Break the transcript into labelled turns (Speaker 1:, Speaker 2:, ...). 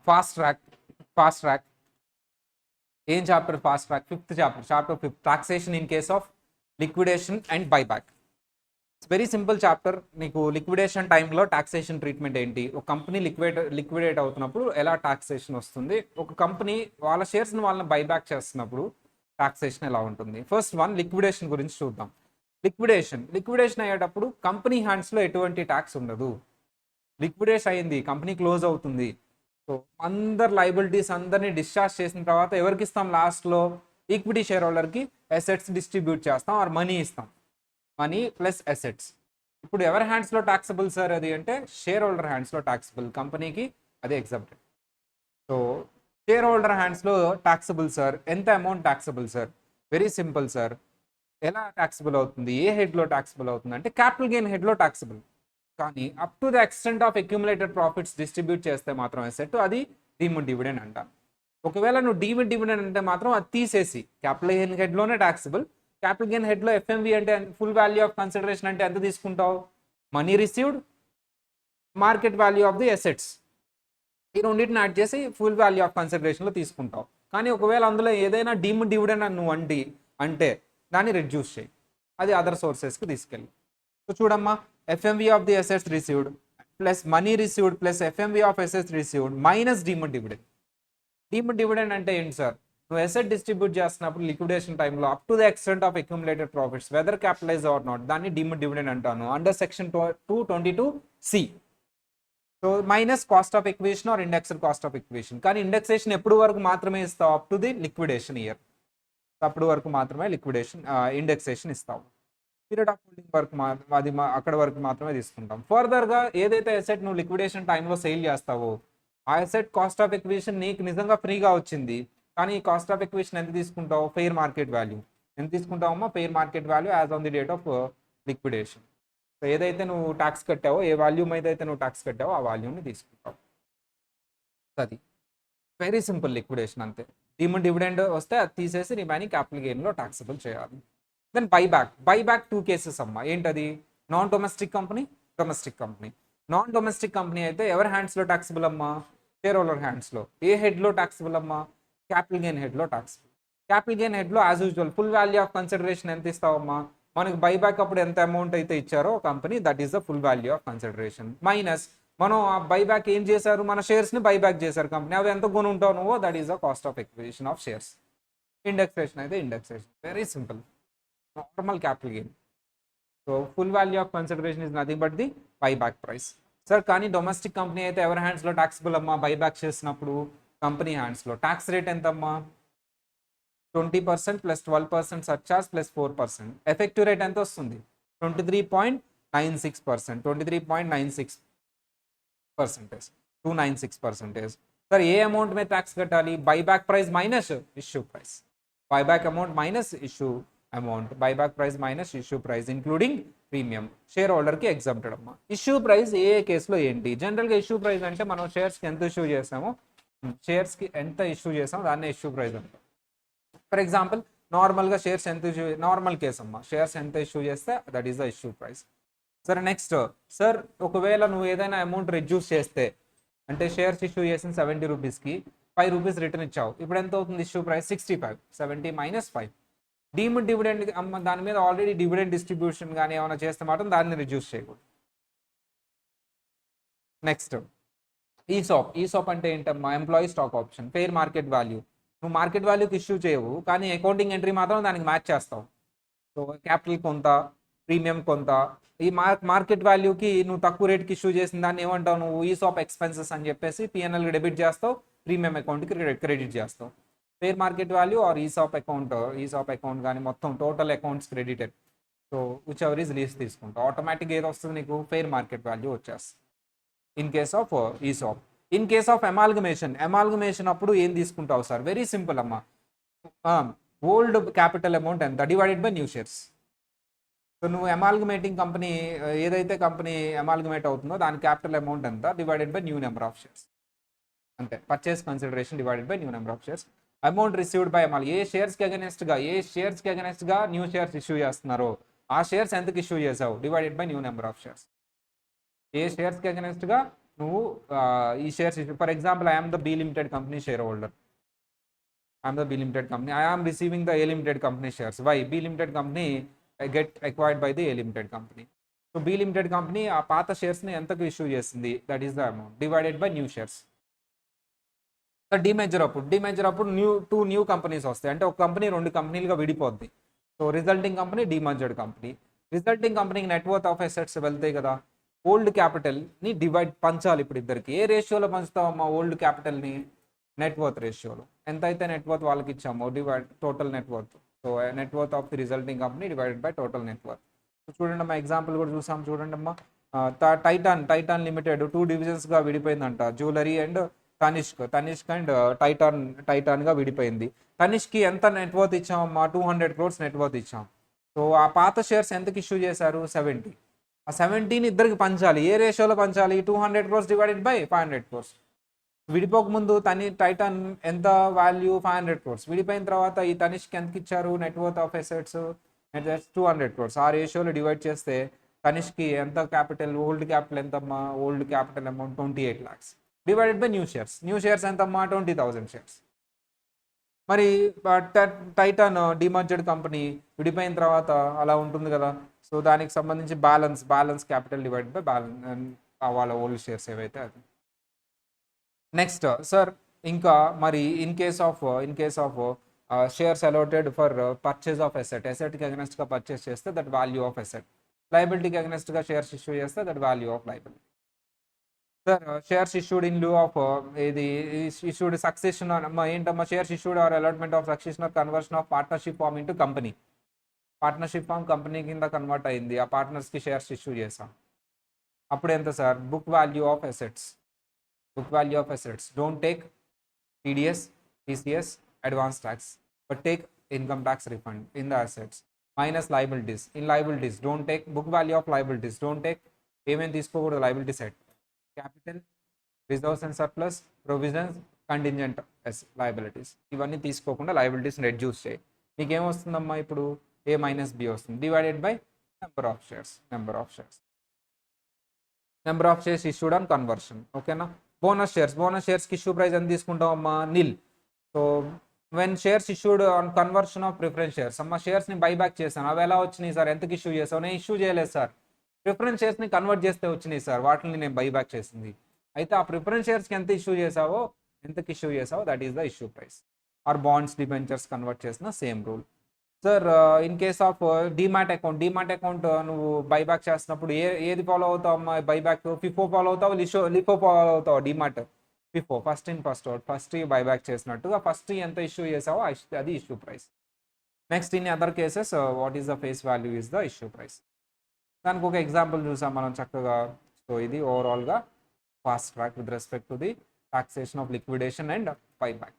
Speaker 1: Fast track. Fast track ఏం chapter? Fast track fifth chapter, chapter 5, taxation in case of liquidation and buyback. It's very simple chapter. నీకు liquidation టైంలో taxation treatment ఏంటి, ఒక company liquidate అవుతున్నప్పుడు ఎలా taxation వస్తుంది, ఒక కంపెనీ వాళ్ళ షేర్స్ని వాళ్ళని బైబ్యాక్ చేస్తున్నప్పుడు టాక్సేషన్ ఎలా ఉంటుంది. ఫస్ట్ వన్ లిక్విడేషన్ గురించి చూద్దాం. లిక్విడేషన్ అయ్యేటప్పుడు కంపెనీ హ్యాండ్స్లో ఎటువంటి ట్యాక్స్ ఉండదు. లిక్విడేషన్ అయింది, కంపెనీ క్లోజ్ అవుతుంది. సో అందరు లైబిలిటీస్ అందరినీ డిశ్చార్జ్ చేసిన తర్వాత ఎవరికి ఇస్తాం? లాస్ట్లో ఈక్విటీ షేర్ హోల్డర్కి అసెట్స్ డిస్ట్రిబ్యూట్ చేస్తాం, ఆర్ మనీ ఇస్తాం. Money plus assets. ఇప్పుడు ఎవరి హ్యాండ్స్లో టాక్సబుల్ సార్ అది అంటే షేర్ హోల్డర్ హ్యాండ్స్లో టాక్సబుల్, కంపెనీకి అది ఎగ్జామ్టెడ్. సో షేర్ హోల్డర్ హ్యాండ్స్లో టాక్సబుల్ సార్. ఎంత amount taxable sir? Very simple sir. ఎలా టాక్సబుల్ అవుతుంది, ఏ హెడ్లో టాక్సబుల్ అవుతుంది అంటే క్యాపిటల్ గెయిన్ హెడ్లో టాక్సబుల్. కానీ up to the extent of accumulated profits distribute చేస్తే మాత్రం అసెట్, అది డీమ్డ్ డివిడెండ్ అంట. ఒకవేళ నువ్వు డీమ్డ్ డివిడెండ్ అంటే మాత్రం అది తీసేసి క్యాపిటల్ గెయిన్ హెడ్లోనే టాక్సబుల్. క్యాపిటల్ గెయిన్ హెడ్లో ఎఫ్ఎంవి అంటే ఫుల్ వాల్యూ ఆఫ్ కన్సిడరేషన్ అంటే ఎంత తీసుకుంటావు? Money received, market value of the assets, ఈ రెండింటిని యాడ్ చేసి ఫుల్ వాల్యూ ఆఫ్ కన్సిడరేషన్లో తీసుకుంటావు. కానీ ఒకవేళ అందులో ఏదైనా డీమ్డ్ డివిడెండ్ అని నువ్వు అంటే దాన్ని రెడ్యూస్ చేయి, అది అదర్ సోర్సెస్కి తీసుకెళ్ళి. సో చూడమ్మా, FMV of the assets received plus money received plus FMV of assets received minus deemed dividend. Deemed dividend అంటే ఏంటి సార్? నువ్వు అసెట్ డిస్ట్రిబ్యూట్ చేస్తున్నప్పుడు లిక్విడేషన్ టైంలో up to the extent of accumulated profits whether capitalise or not, దాన్ని deemed dividend అంటాను under section 222C. So minus cost of acquisition or indexed cost of acquisition. కానీ indexation ఎప్పుడు వరకు మాత్రమే ఇస్తావు? Up to the liquidation year, అప్పుడు వరకు మాత్రమే లిక్విడేషన్ ఇండెక్సేషన్ ఇస్తావు. పీరియడ్ ఆఫ్ హోల్డింగ్ వరకు అది అక్కడ వరకు మాత్రమే తీసుకుంటాం. ఫర్దర్గా ఏదైతే అసెట్ నువ్వు లిక్విడేషన్ టైంలో సేల్ చేస్తావో ఆ అసెట్ కాస్ట్ ఆఫ్ ఎక్విజిషన్ నీకు నిజంగా ఫ్రీగా వచ్చింది, కానీ ఈ కాస్ట్ ఆఫ్ ఎక్విజిషన్ ఎంత తీసుకుంటావు? Fair market value. ఎంత తీసుకుంటావమ్మా? Fair market value as on the date of liquidation. So ఏదైతే నువ్వు ట్యాక్స్ కట్టావో, ఏ వాల్యూ మీద అయితే నువ్వు ట్యాక్స్ కట్టావో ఆ వాల్యూని తీసుకుంటావు. అది వెరీ సింపుల్ లిక్విడేషన్, అంతే. డీమ్డ్ డివిడెండ్ వస్తే అది తీసేసి రిమైనింగ్ క్యాపిటల్ గెయిన్లో టాక్సబుల్ చేయాలి. దెన్ బైబ్యాక్ 2 కేసెస్ అమ్మా. ఏంటది? Non domestic company, domestic company. Non domestic company అయితే ఎవరి హ్యాండ్స్లో టాక్సబుల్ అమ్మా? షేర్ హోల్డర్ హ్యాండ్స్లో. ఏ హెడ్లో టాక్సబుల్ అమ్మా? క్యాపిటల్ గెయిన్ హెడ్లో టాక్సబుల్. క్యాపిటల్ గెయిన్ హెడ్లో as usual full value of consideration ఎంత ఇస్తావమ్మా? మనకి బైబ్యాక్ అప్పుడు ఎంత అమౌంట్ అయితే ఇచ్చారో company, that is the full value of consideration minus మనం ఆ బైబ్యాక్ ఏం చేశారు? మన షేర్స్ని బైబ్యాక్ చేశారు కంపెనీ, అవి ఎంత కొని ఉంటావు నువ్వు, that is the cost of acquisition of shares. Indexation అయితే indexation, very simple, normal capital gain. So full value of consideration is nothing but the buyback price. Sir కానీ డొమెస్టిక్ కంపెనీ అయితే ఎవరి హ్యాండ్స్లో టాక్సిబుల్ అమ్మా? బైబ్యాక్ చేసినప్పుడు company హ్యాండ్స్లో. Tax rate ఎంతమ్మా? 20% plus 12% surcharge plus 4%. Effective rate ఎంత వస్తుంది? 23.96%. 296%. సార్ ఏ అమౌంట్ మీద ట్యాక్స్ కట్టాలి? Buyback price minus issue price. Buyback amount minus issue amount. Buyback price minus issue price including premium. Share హోల్డర్కి ఎగ్జామ్టెడ్ అమ్మా. ఇష్యూ ప్రైస్ ఏ కేసులో ఏంటి? జనరల్గా ఇష్యూ ప్రైస్ అంటే మనం షేర్స్కి ఎంత ఇష్యూ చేసామో, దాన్నే ఇష్యూ ప్రైస్ అంటాం. ఫర్ ఎగ్జాంపుల్ నార్మల్గా షేర్స్ ఎంత ఇష్యూ, నార్మల్ కేసు అమ్మా, షేర్స్ ఎంత ఇష్యూ చేస్తే that is the issue price. సరే నెక్స్ట్, సార్ ఒకవేళ నువ్వు ఏదైనా అమౌంట్ రెడ్యూస్ చేస్తే, అంటే షేర్స్ ఇష్యూ చేసిన 70 రూపీస్కి 5 రూపీస్ రిటర్న్ ఇచ్చావు, ఇప్పుడు ఎంత అవుతుంది issue price? 65. 70 minus 5. Deemed dividend అమ్మ, దాని మీద ఆల్రెడీ డివిడెండ్ డిస్ట్రిబ్యూషన్ కానీ ఏమైనా చేస్తే మాత్రం దాన్ని రిడ్యూస్ చేయకూడదు. నెక్స్ట్ ఈసాప్ అంటే ఏంటమ్మా? Employee stock option. Fair market value. నువ్వు మార్కెట్ వాల్యూకి ఇష్యూ చేయవు, కానీ అకౌంటింగ్ ఎంట్రీ మాత్రం దానికి మ్యాచ్ చేస్తావు. సో క్యాపిటల్ కొంత, ప్రీమియం కొంత, ఈ మార్కెట్ వాల్యూకి నువ్వు తక్కువ రేట్కి ఇష్యూ చేసిన దాన్ని ఏమంటావు నువ్వు? ఈసాప్ ఎక్స్పెన్సెస్ అని చెప్పేసి పిఎన్ఎల్ డెబిట్ చేస్తావు, ప్రీమియం అకౌంట్కి క్రెడిట్ చేస్తావు. Fair market value or ESOP account కానీ మొత్తం total accounts credited. So whichever is least తీసుకుంటావు, ఆటోమేటిక్గా ఏది వస్తుంది నీకు? ఫెయిర్ మార్కెట్ వాల్యూ వచ్చేస్తుంది in case of ESOP. In case of amalgamation అప్పుడు ఏం తీసుకుంటావు సార్? వెరీ సింపుల్ అమ్మా. ఓల్డ్ క్యాపిటల్ అమౌంట్ ఎంత divided by new shares. So నువ్వు అమాల్గమేటింగ్ కంపెనీ, ఏదైతే కంపెనీ అమాల్గమేట్ అవుతుందో దాని క్యాపిటల్ అమౌంట్ ఎంత divided by new number of shares, అంతే. Purchase consideration divided by new number of shares. Amount received by ఏ షేర్స్కి అగెనెస్ట్గా న్యూ షేర్స్ ఇష్యూ చేస్తున్నారో ఆ షేర్స్ ఎంతకి ఇష్యూ చేసావు divided by new number of shares. ఏ షేర్స్కి అగెనెస్ట్గా నువ్వు ఈ shares for example I'm the B limited company shareholder, I'm the B limited company, I'm receiving the A limited company shares. Why? B limited company get acquired by the A limited company. So B limited company ఆ పాత షేర్స్ని ఎంతకు issue చేస్తుంది, that is the amount divided by new shares. Demerger అప్పుడు two new companies వస్తాయి, అంటే ఒక company రెండు కంపెనీలుగా విడిపోద్ది. So resulting company demerged company. Resulting కంపెనీకి నెట్వర్త్ ఆఫ్ అసెట్స్ వెళ్తాయి కదా, ఓల్డ్ క్యాపిటల్ని పంచాలి. ఇప్పుడు ఇద్దరికి ఏ రేషియోలో పంచుతామమ్మా ఓల్డ్ క్యాపిటల్ని? నెట్వర్త్ రేషియోలో. ఎంత అయితే నెట్వర్త్ వాళ్ళకి ఇచ్చామో divide total net worth. So net worth of the resulting company divided by total net worth. చూడండి అమ్మా, ఎగ్జాంపుల్ కూడా చూసాం చూడండి అమ్మా. టైటాన్ లిమిటెడ్ 2 డివిజన్స్గా విడిపోయిందంట, జ్యువెలరీ అండ్ తనిష్క్ అండ్ టైటాన్గా విడిపోయింది. తనిష్కి ఎంత నెట్వర్త్ ఇచ్చామమ్మా? 200 crores నెట్వర్త్ ఇచ్చాం. సో ఆ పాత షేర్స్ ఎంతకి ఇష్యూ చేశారు? 70. ఆ 70ని ఇద్దరికి పంచాలి. ఏ రేషియోలో పంచాలి? 200 crores డివైడెడ్ బై 500 crores. విడిపోకముందు టైటాన్ ఎంత వాల్యూ? 500 crores. విడిపోయిన తర్వాత ఈ తనిష్కి ఎంతకి ఇచ్చారు నెట్వర్త్ ఆఫ్ అసెట్స్? 200 crores. ఆ రేషియోలో డివైడ్ చేస్తే తనిష్కి ఎంత క్యాపిటల్, ఓల్డ్ క్యాపిటల్ ఎంతమ్మా? Old capital amount 28 lakhs divided by new shares ఎంతమ్మా? 20,000 shares. మరి టైటాన్ డిమర్జెడ్ కంపెనీ విడిపోయిన తర్వాత అలా ఉంటుంది కదా, సో దానికి సంబంధించి balance capital divide by balance వాళ్ళ ఓల్డ్ షేర్స్ ఏవైతే అది. నెక్స్ట్ సార్, ఇంకా మరి in case of shares allotted for purchase of ఎసెట్కి అగెనెస్ట్గా పర్చేస్ చేస్తే దట్ వాల్యూ ఆఫ్ ఎసెట్, లయబిలిటీకి అగెనెస్ట్గా షేర్స్ ఇష్యూ చేస్తే that value of liability. Sir shares issued in lieu of ఇది ఇష్యూడ్ సక్సెషన్ ఏంటమ్మా? Shares issued or allotment of succession or conversion of partnership firm into company. Partnership firm company కింద convert అయింది, ఆ పార్ట్నర్స్కి shares issue చేసాం. అప్పుడు ఎంత sir? Book value of assets. Don't take TDS, TCS, advance tax, but take income tax refund in the assets. Minus liabilities. In liabilities, don't take book value of liabilities. Don't take payment తీసుకోకూడదు liability set. Capital, reserves and surplus, provisions, contingent liabilities. ఇవన్నీ తీసుకోకుండా liabilities reduce చేయి. మీకు ఏమొస్తుందమ్మా ఇప్పుడు? A minus B వస్తుంది divided by number of shares issued on conversion. ఓకేనా? Bonus షేర్స్కి issue price ఎంత తీసుకుంటామమ్మా? Nil. So when shares issued on conversion of preference shares. అమ్మ షేర్స్ని బైబ్యాక్ చేశాను, అవి ఎలా వచ్చినాయి సార్? ఎంతకి ఇష్యూ చేసావు? నేను ఇష్యూ చేయలేదు సార్, ప్రిఫరెన్స్ షేర్స్ని కన్వర్ట్ చేస్తే వచ్చినాయి సార్, వాటిని నేను బైబ్యాక్ చేసింది. అయితే ఆ ప్రిఫరెన్స్ షేర్స్కి ఎంతకి ఇష్యూ చేసావో that is the issue price. Or bonds debentures convert చేసిన same rule. Sir in case of demat account నువ్వు బైబ్యాక్ చేస్తున్నప్పుడు ఏది ఫాలో అవుతావు అమ్మా? బైబ్యాక్ ఫిఫో ఫాలో అవుతావు, లిఫో ఫాలో అవుతావు? Demat FIFO, first in first out. First buyback చేసినట్టుగా first ఎంత ఇష్యూ చేసావో అది issue price. Next in other cases what is the face value is the issue price. దానికి ఒక ఎగ్జాంపుల్ చూసాం మనం చక్కగా. సో ఇది ఓవరాల్గా fast track with respect to the taxation of liquidation and buyback.